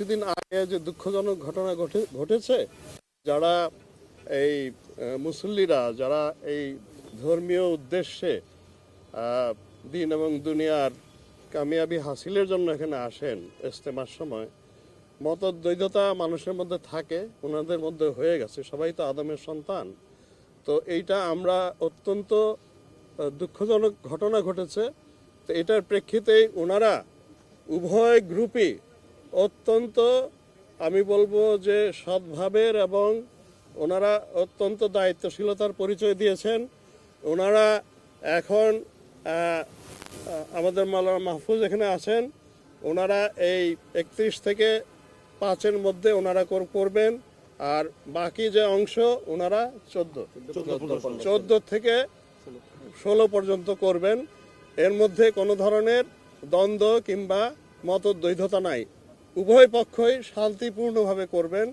কিছুদিন আগে যে দুঃখজনক ঘটনা ঘটেছে, যারা এই মুসল্লিরা যারা এই ধর্মীয় উদ্দেশ্যে দিন এবং দুনিয়ার কামিয়াবি হাসিলের জন্য এখানে আসেন, ইজতেমার সময় মতদ্বৈধতা মানুষের মধ্যে থাকে, ওনাদের মধ্যে হয়ে গেছে। সবাই তো আদমের সন্তান। তো এইটা আমরা অত্যন্ত দুঃখজনক ঘটনা ঘটেছে। তো এটার প্রেক্ষিতেই ওনারা উভয় গ্রুপই অত্যন্ত, আমি বলবো যে সৎভাবের, এবং ওনারা অত্যন্ত দায়িত্বশীলতার পরিচয় দিয়েছেন। ওনারা এখন আমাদের মাওলানা মাহফুজ এখানে আছেন, ওনারা এই 31 থেকে 5-এর মধ্যে ওনারা করবেন। আর বাকি যে অংশ ওনারা 14 থেকে 16 পর্যন্ত করবেন। এর মধ্যে কোনো ধরনের দ্বন্দ্ব কিংবা মতদ্বৈধতা নাই, উভয় পক্ষই শান্তিপূর্ণভাবে করবেন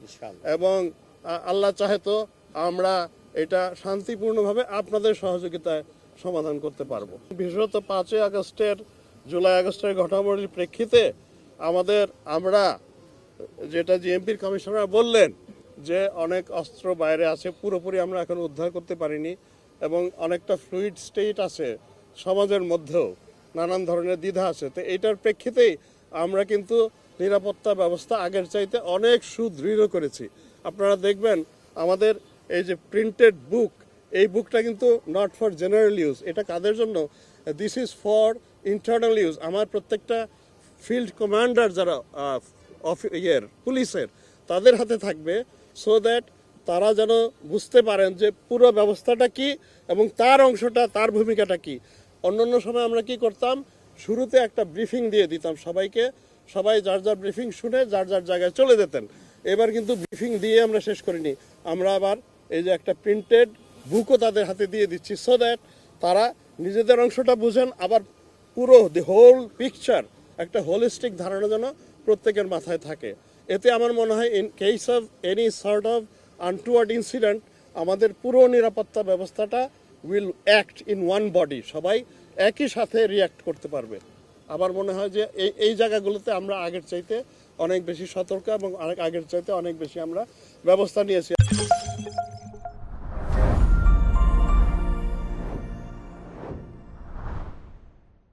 এবং আল্লাহ চাহে তো আমরা এটা শান্তিপূর্ণভাবে আপনাদের সহযোগিতায় সমাধান করতে পারবো। বিশেষত 5ই আগস্টের, জুলাই আগস্টের ঘটনাবলীর প্রেক্ষিতে আমরা যেটা জিএমপির কমিশনার বললেন যে অনেক অস্ত্র বাইরে আছে, পুরোপুরি আমরা এখন উদ্ধার করতে পারিনি এবং অনেকটা ফ্লুইড স্টেট আছে সমাজের মধ্যেও, নানান ধরনের দ্বিধা আছে। তো এইটার প্রেক্ষিতেই আমরা কিন্তু নিরাপত্তা ব্যবস্থা আগের চাইতে অনেক সুদৃঢ় করেছি। আপনারা দেখবেন আমাদের এই যে প্রিন্টেড বুক, এই বুকটা কিন্তু নট ফর জেনারেল ইউজ। এটা কাদের জন্য? This is for internal use. আমার প্রত্যেকটা ফিল্ড কমান্ডার যারা পুলিশের, তাদের হাতে থাকবে, সো দ্যাট তারা যেন বুঝতে পারেন যে পুরো ব্যবস্থাটা কি এবং তার অংশটা, তার ভূমিকাটা কি। অন্যান্য সময় আমরা কি করতাম, শুরুতে একটা ব্রিফিং দিয়ে দিতাম সবাইকে, সবাই যার যার ব্রিফিং শুনে যার যার জায়গায় চলে যেতেন। এবার কিন্তু ব্রিফিং দিয়ে আমরা শেষ করিনি, আমরা আবার এই যে একটা প্রিন্টেড বুকও তাদের হাতে দিয়ে দিচ্ছি, সো দ্যাট তারা নিজেদের অংশটা বুঝেন, আবার পুরো দি হোল পিকচার, একটা হোলিস্টিক ধারণা যেন প্রত্যেকের মাথায় থাকে। এতে আমার মনে হয় in case of any sort of untoward incident, আমাদের পুরো নিরাপত্তা ব্যবস্থাটা will act in one body, সবাই একই সাথে রিয়্যাক্ট করতে পারবে। আমার মনে হয় যে এই জায়গাগুলোতে আমরা আগের চাইতে অনেক বেশি সতর্ক এবং আগের চাইতে অনেক বেশি আমরা ব্যবস্থা নিয়েছি।